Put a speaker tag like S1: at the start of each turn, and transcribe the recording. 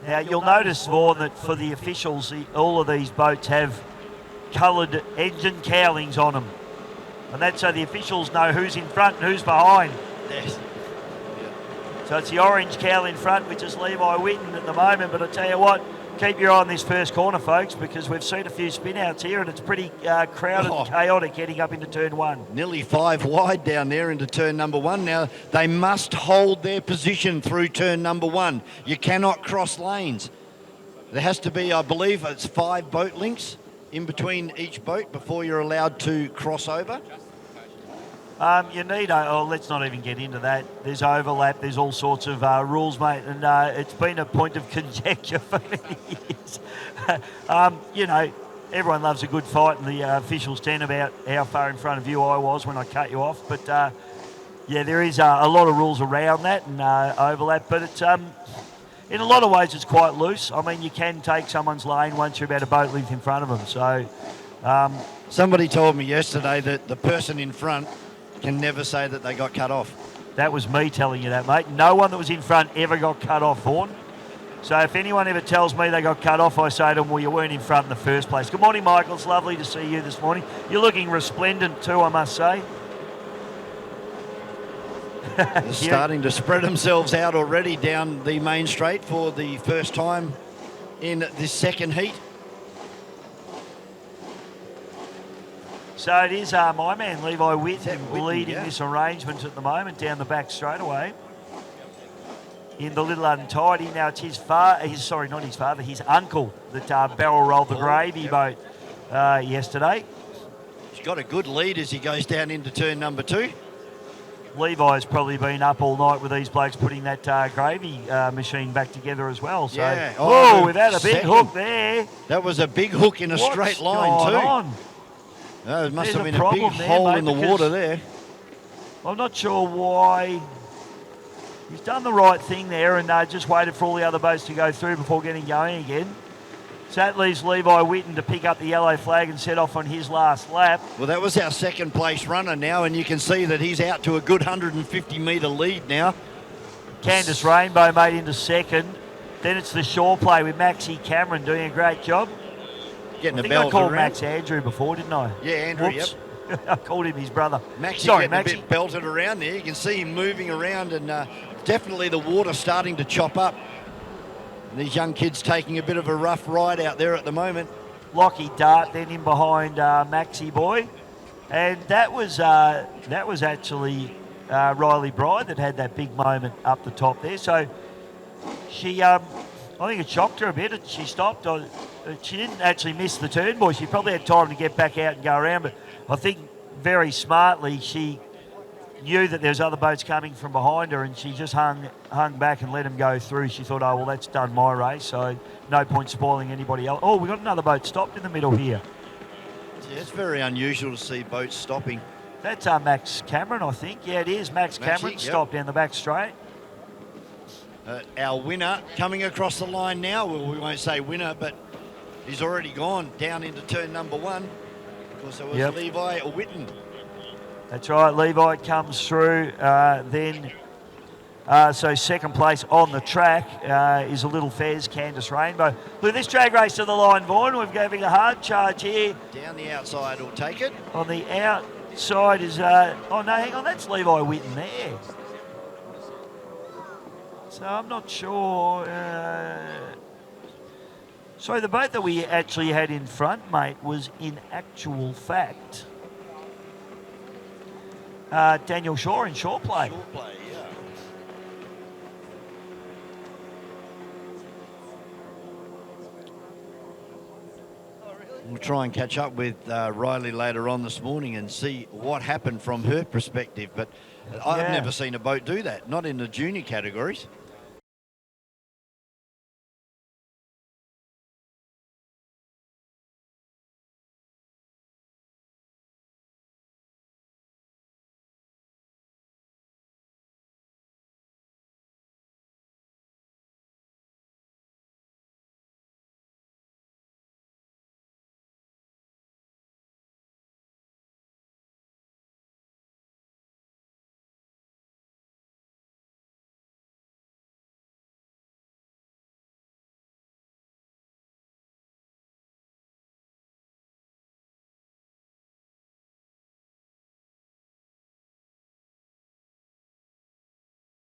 S1: Now, you'll notice, Vaughan, that for the officials, all of these boats have coloured engine cowlings on them. And that's so the officials know who's in front and who's behind.
S2: Yes.
S1: So it's the orange cowl in front, which is Levi Whitten at the moment. But I tell you what, keep your eye on this first corner, folks, because we've seen a few spin-outs here, and it's pretty crowded and chaotic heading up into turn one.
S2: Nearly 5 wide down there into turn number 1. Now, they must hold their position through turn number 1. You cannot cross lanes. There has to be, I believe, it's 5 boat links in between each boat before you're allowed to cross over.
S1: You need, let's not even get into that. There's overlap, there's all sorts of rules, mate, and it's been a point of conjecture for many years. You know, everyone loves a good fight, and the officials tell about how far in front of you I was when I cut you off. But, yeah, there is a lot of rules around that and overlap, but it's in a lot of ways it's quite loose. I mean, you can take someone's lane once you're about a boat length in front of them. So,
S2: somebody told me yesterday that the person in front can never say that they got cut off.
S1: That was me telling you that, mate. No one that was in front ever got cut off, Vaughan. So if anyone ever tells me they got cut off, I say to them, well, you weren't in front in the first place. Good morning, Michael. It's lovely to see you this morning. You're looking resplendent too, I must say.
S2: They're starting to spread themselves out already down the main straight for the first time in this second heat.
S1: So it is my man, Levi Whitten, leading this arrangement at the moment down the back straightaway in the Little Untidy. Now it's his uncle that barrel rolled the gravy boat yesterday.
S2: He's got a good lead as he goes down into turn number 2.
S1: Levi's probably been up all night with these blokes putting that gravy machine back together as well. So,
S2: yeah.
S1: We've had a big hook there.
S2: That was a big hook in a straight line too.
S1: On?
S2: There must have been a big hole in the water there.
S1: I'm not sure why. He's done the right thing there and just waited for all the other boats to go through before getting going again. So that leaves Levi Whitten to pick up the yellow flag and set off on his last lap.
S2: Well, that was our second place runner now, and you can see that he's out to a good 150-metre lead now.
S1: Candice Rainbow made into second. Then it's the Shawplay with Maxie Cameron doing a great job.
S2: Getting
S1: I think
S2: a belt
S1: I called
S2: around.
S1: Max Andrew before, didn't I?
S2: Yeah, Andrew,
S1: Whoops. Yep. I called him his brother.
S2: Maxie
S1: Sorry,
S2: getting
S1: Maxie.
S2: a bit belted around there. You can see him moving around, and definitely the water starting to chop up. And these young kids taking a bit of a rough ride out there at the moment.
S1: Lockie Dart then in behind Maxie Boy. And that was actually Riley Bride that had that big moment up the top there. So she, I think it shocked her a bit. She stopped. She didn't actually miss the turn, boy. She probably had time to get back out and go around. But I think very smartly she knew that there's other boats coming from behind her, and she just hung back and let them go through. She thought, oh, well, that's done my race, so no point spoiling anybody else. Oh, we got another boat stopped in the middle here.
S2: Yeah, it's very unusual to see boats stopping.
S1: That's Max Cameron, I think. Yeah, it is. Max Cameron stopped down the back straight.
S2: Our winner coming across the line now. Well, we won't say winner, but he's already gone down into turn number 1. Of course, it was Levi Whitten.
S1: That's right. Levi comes through. So second place on the track is a Little Fez, Candice Rainbow. Look, this drag race to the line, Vaughan. We're giving a hard charge here.
S2: Down the outside will take it.
S1: On the outside is... oh, no, hang on. That's Levi Whitten there. So I'm not sure... Sorry, the boat that we actually had in front, mate, was in actual fact Daniel Shaw in Shawplay.
S2: Shawplay, yeah. We'll try and catch up with Riley later on this morning and see what happened from her perspective. But I've never seen a boat do that, not in the junior categories.